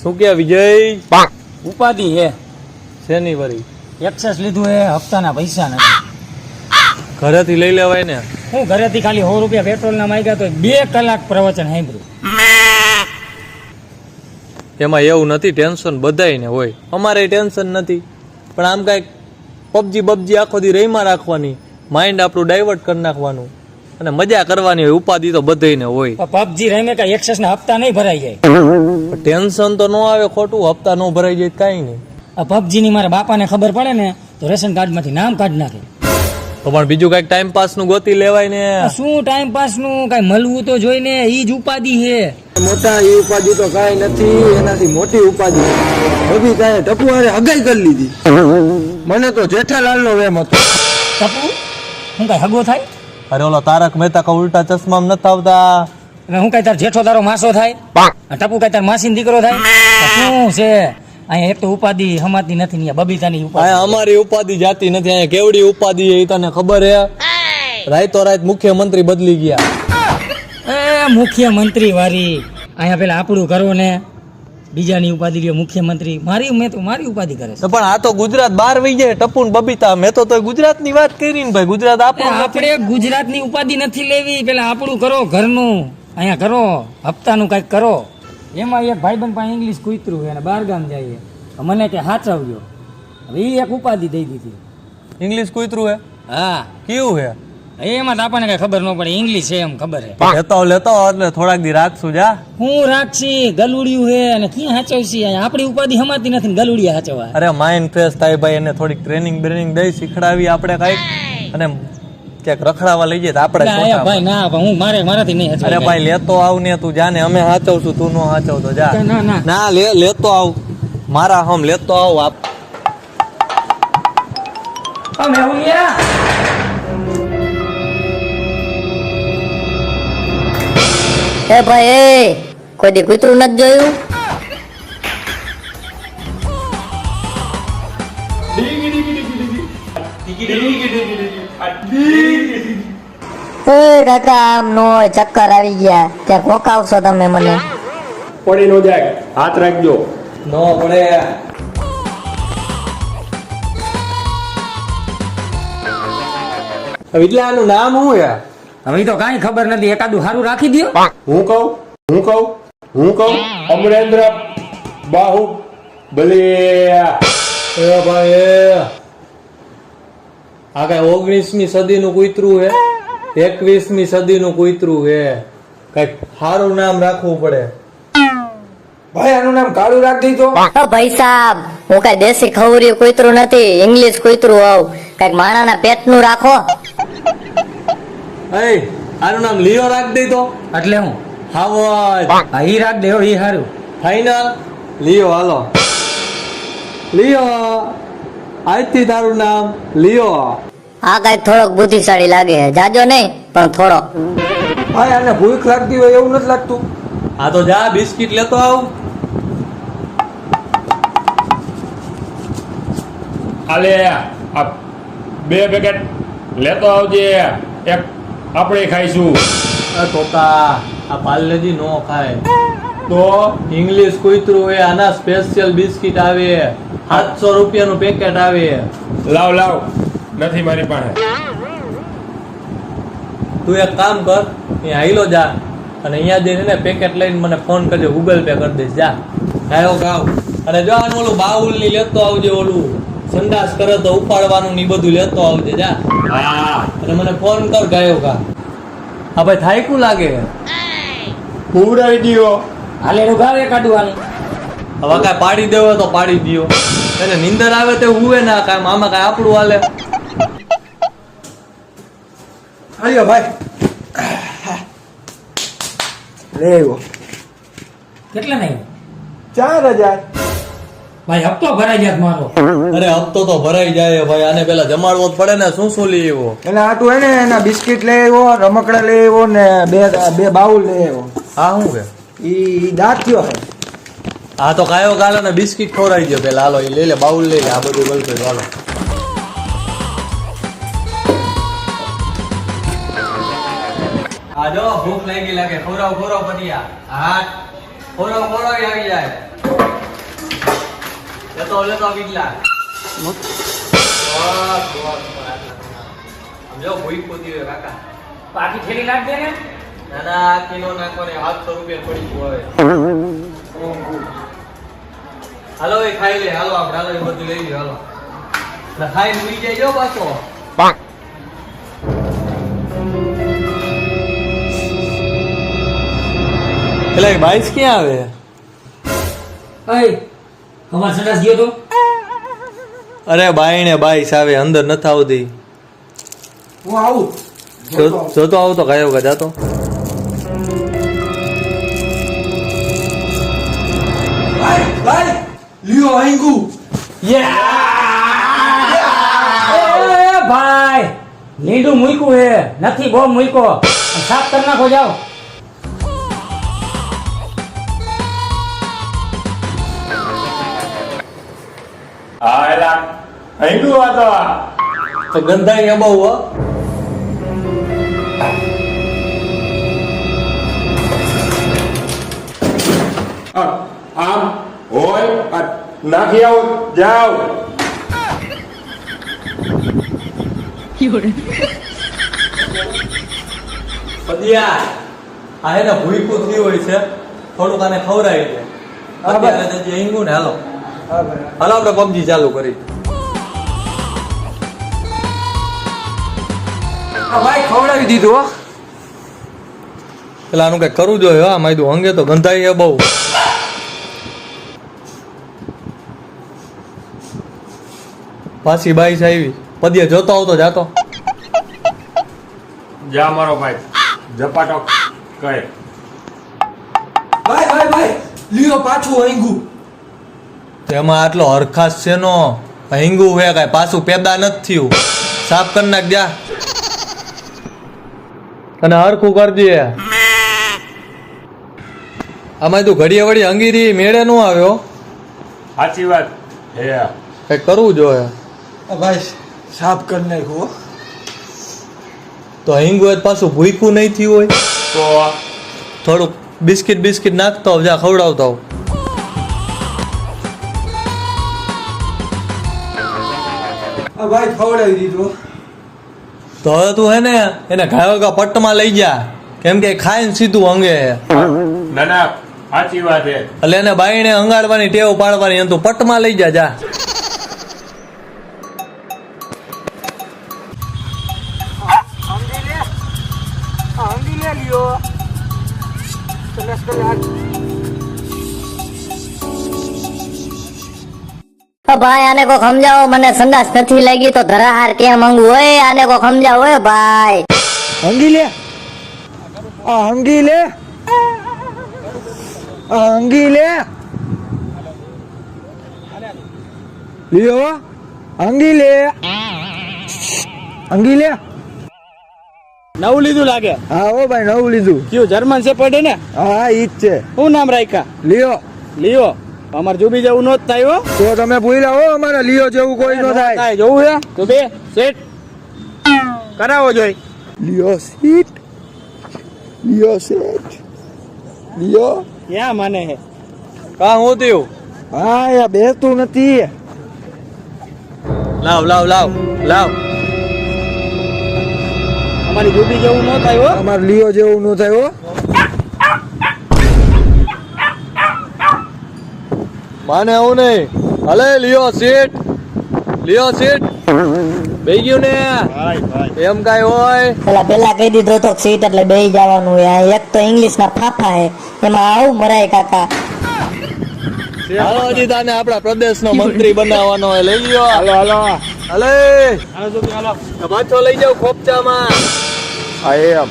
શું કે વિજય? ઉપાધિ હે શેની વરી? એક્સેસ લીધું હે, હપ્તાના પૈસા નથી. ઘરેથી લઈ લેવાય ને. હું ઘરેથી ખાલી 100 રૂપિયા પેટ્રોલના માંગ્યા તો 2 કલાક પ્રવચન સાંભળ્યું. એમાં એવું નથી, ટેન્શન બધાયને હોય, અમારે ટેન્શન નથી. પણ આમ કાંઈક પબજી આખો દી રહીમાં રાખવાની, માઇન્ડ આપણું ડાયવર્ટ કરી નાખવાનું અને મજા કરવાની હોય. ઉપાધિ તો બધાયને હોય. પબજી રહીને કઈ એક્સેસ ના હપ્તા નહીં ભરાઈ જાય. ટેન્શન તો ન આવે ખોટું, હપ્તા ન ભરાઈ જાય કાંઈ નહીં. આ પબજી ની મારા બાપાને ખબર પડે ને તો રેશન કાર્ડ માંથી નામ કાઢી નાખે. તો પણ બીજું કઈક ટાઈમ પાસ નું ગોતી લેવાય ને. શું ટાઈમ પાસ નું? કઈ મળવું તો જોઈને, ઈ જ ઉપાધિ છે. મોટા એ ઉપાધિ તો કઈ નથી, એનાથી મોટી ઉપાધિ બબી કાંઈ ટપુ હારે હગાઈ કરી લીધી. મને તો જેઠાલાલ નો વેમ હતો. ટપુ હું કઈ હગો થાય? અરે ઓલો તારક મહેતા કા ઉલ્ટા ચશ્મા નથી આવતા? અને હું કઈ તાર જેઠો તારો માસો થાય? ટપુ કઈ તાર માસી દીકરો થાય? શું છે અહીંયા? એક તો ઉપાધિ હમાતી નથી ને બબીતાની ઉપાધિ. અમારી ઉપાધિ જાતી નથી. અહીંયા કેવડી ઉપાધિ એ તને ખબર હે? રાતો રાત મુખ્યમંત્રી બદલી ગયા. મુખ્યમંત્રી વારી અહીંયા પેલા આપણું કરો ને બીજાની ઉપાધિ લ્યો. મુખ્યમંત્રી મારી ઉપાધિ કરે છે. પણ આ તો ગુજરાત બહાર વહી જાય. ટપુ ને બબીતા, મેં તો ગુજરાત ની વાત કરી ને ભાઈ. ગુજરાત આપણે ગુજરાત ની ઉપાધિ નથી લેવી. પેલા આપણું કરો, ઘરનું અહીંયા કરો, હપ્તાનું કઈક કરો. એમાં એક ભાઈબંધ પાસે ઇંગ્લિશ કૂતરું છે અને 12 ગામ જાય, મને કે હાચવજો. હવે એ એક ઉપાધિ દઈ દીધી. ઇંગ્લિશ કૂતરું હે? હા. કેવું હે? એમાં તો આપણને કઈ ખબર ન પડે. ઇંગ્લિશ છે એમ ખબર છે. લેતો એટલે થોડાક દી રાખશું. જા હું રાખશી? ગલુડિયું હે અને ક્યાં હાચવશી? આપણી ઉપાધિ હમાતી નથી, ગલુડિયા હાચવા. અરે માઇન્ડ ફ્રેશ થાય ભાઈ. એને થોડીક ટ્રેનિંગ દઈ શીખડાવી આપણે કઈક, અને ક્યાંક રખડાવા લઈ જાય આપણે. ભાઈ ના, હું મારાથી નહીં હાચવાય. અરે ભાઈ લેતો આવ ને, તું જાને. અમે હાચવશું, તું નો હાચવતો. જા ના લેતો આવ. મારા હમ લેતો આવ. આપ એ ભાઈ, કોઈ દી કૂતરું નથી જોયું? કાકા આમ નો હોય, ચક્કર આવી ગયા. ત્યાં કોકાવશો તમે મને? પડી નો જાય, હાથ રાખજો. નો પડે. એટલે આનું નામ શું હે? હવે તો કઈ ખબર નથી. એકાદું સારું રાખી દો. હું કહું અમરેન્દ્ર બાહુ ભલે. ભાઈ આ કઈ 19મી સદીનું કૂતરું હે? 21મી સદીનું કૂતરું હે. કઈક સારું નામ રાખવું પડે. ભાઈ આનું નામ કાળું રાખી દીધો. ભાઈ સાહેબ, હું કઈ દેશી ખવરી કૂતરું નથી, ઇંગ્લિશ કૂતરું હોવ. કઈક માણાના પેટનું રાખો. આનું નામ લિયો રાખ દઈ તો. એટલે હું હા ઈ રાખ દે. ઈ સારું ફાઈનલ. લિયો હાલો. લિયો, આજથી તારું નામ લિયો. આ કઈક થોડોક બુદ્ધિશાળી લાગે છે. જાજો નહીં પણ થોડો. ભાઈ આને ભૂખ લાગતી હોય એવું નથી લાગતું? હા તો જા બિસ્કિટ લેતો આવ. આલે આ 2 પેકેટ લેતો આવજે. એક આપણે ખાઈશું. તોતા આ પાર્લેજી નો ખાય. તો ઇંગ્લિશ કૂતરું હે. આના સ્પેશિયલ બિસ્કિટ આવે, 700 રૂપિયાનું પેકેટ આવે. લાવ નથી મારી પાસે. તું એક કામ કર, અહીંયા આઈલો જા અને અહીંયા જઈને ને પેકેટ લઈને મને ફોન કરજો, ગૂગલ પે કરી દઈશ. જા ગાવ. અને જો આનું ઓલું બાઉલ ની લેતો આવજે. ઓલું સંડાસ કરે તો ઉપાડવાનું ની બધું લેતો આવજે. જા અને મને ફોન કર ગાયો કા. હા ભાઈ થાયકું લાગે. ઉડાઈ દીયો. હાલે નું ગાવે કાઢવાનું. હવે કાંઈ પાડી દેવો તો પાડી દો. એને નીંદર આવે તે હુવે ના. કાંઈ મામા કાંઈ આપણું હાલે. હાલ્યો ભાઈ, લે આવ્યો. કેટલા નહીં? 4000. ભાઈ હપ્તો ભરાઈ જાય મારો. અરે હપ્તો તો ભરાઈ જાય ભાઈ. આને પેલા જમાડવો જ પડે ને. શું લઈ આવ્યો? એટલે આટું હે ને એના બિસ્કિટ લઈ આવ્યો, રમકડા લઈ આવ્યો ને બે બાઉલ લઈ આવ્યો. હા શું કે ઈ દાંત થયો હે. હા તો કાયો ગાલો ને બિસ્કિટ ખવડાવી દો પેલા. હાલો એ લઈ લે, બાઉલ લઈ લે. આ બધું ગલતો હાલો. આ જો ભૂખ લાગી લાગે. ખવડાવ પતિયા. હા ખવડાવ આવી જાય. લેતો બીજલા બસ, આમ જો ભૂઈ પોતી હોય કાકા. પાકી થેલી નાખ દે ને. ના ના, કિલો નાખવાને 700 રૂપિયા પડી ગયું હવે. હાલો એ ખાઈ લે, હાલો આપણે હાલો એ બધું લઈ લ્યો, હાલો. એટલે ખાઈને ઉઈ જાય જો પાછો. એટલે બાઈસ ક્યાં આવે? અય અમાર સંડાસ ગયો તો. અરે બાઈ ને બાઈસ આવે, અંદર નથી આવતી. હું આવું જોતો આવું તો ગાયો ગા જાતો. ભાઈ લ્યો આંગુ એ ભાઈ લીંડું મૂક્યું હે, નથી બહુ મૂક્યો, સાફ કરી નાખો જાઓ. હા એલા અહીં વાતો આ તો ગંધાઈ બહુ હો. આમ હોય આ નાખી આવો જાઓ. પદિયા આ હે ને ભૂઈકું થયું હોય છે, થોડુંક આને ખવડાવી દે. અત્યારે તો જે હિંગુ ને હાલો હાલો આપણે પબજી ચાલુ કરી. ભાઈ ખવડાવી દીધું હો. એટલે આનું કઈ કરવું જોઈએ. હા માયદું હંગે તો ગંધાઈ બહુ. પાછી બાઈસ આવી. પદિયા જોતો આવતો જાતો. જા મારો ભાઈ ઝપાટો કહે. ભાઈ લ્યો પાછું આંગુ. તેમાં આટલો હરખાસ છે નો હિંગુ હે, કાંઈ પાછું પેદા નથી થયું. સાફ કરી નાખ જા અને હરખું કરી દે. આમાં તું ઘડીએ વળી અંગીરી મેળે નો આવ્યો. સાચી વાત હે. કઈ કરવું જોઈએ. ભાઈ સાફ કરી નાખો. તો હિંગુ હોય તો પાછું ભૂઈકું નહીં થયું હોય. તો થોડુંક બિસ્કિટ નાખતો હોવ, જા ખવડાવતો હોવ. ભાઈ ખવડાવી દીધું. તો હવે તું હે ને એને ઘાયગા પટ્ટમાં લઈ જા, કેમ કે ખાઈને સીધું અંગે. ના ના સાચી વાત હે. એટલે એને બાઈને અંગાડવાની ટેવ પાડવાની, એમ તું પટ્ટમાં લઈ જા જા. ભાઈ આને કો સમજાવો, મને સંડાસ નથી લાગી તો ધરાહાર કેમ માંગુ હોય, આને કો સમજાવો હોય ભાઈ. હંગી લે હંગી લે હંગી લે લ્યો હંગી લે હંગી લે. નવું લીધું લાગે. હા ઓ ભાઈ નવું લીધું. કયું જર્મન છે પડે ને? હા ઈ જ છે. શું નામ રાખ્યા? લ્યો લિયો. અમારે જુબી જેવું નો જ થાય હો. તો તમે ભૂલ્યા હો, અમારા લિયો જેવું કોઈ નો થાય. જોવું છે તો બે સેટ કરાવો જોઈ. લિયો સીટ લિયો સેટ લિયો. ક્યાં માને હે? કા હું થયું? હા યા બેસતું નથી. લાવ અમારી જુબી જેવું નો થાય હો. અમાર લિયો જેવું નો થાય હો. માને આવું નહીં. હલે લિયો સીટ બેહી ગયું ને એમ કાંઈ હોય. પેલા કહી દીધો તો સીટ એટલે બેહી જવાનું હોય. એક તો ઇંગ્લિશ ના ફાફા હે, એમાં આવું મરાય કાકા. હાલો હજી તાને આપણા પ્રદેશનો મંત્રી બનાવવાનો હોય. લઈ લ્યો. હાલો હલે જુબી હાલો. પાછો લઈ જાવ ખોપચામાં. હા એમ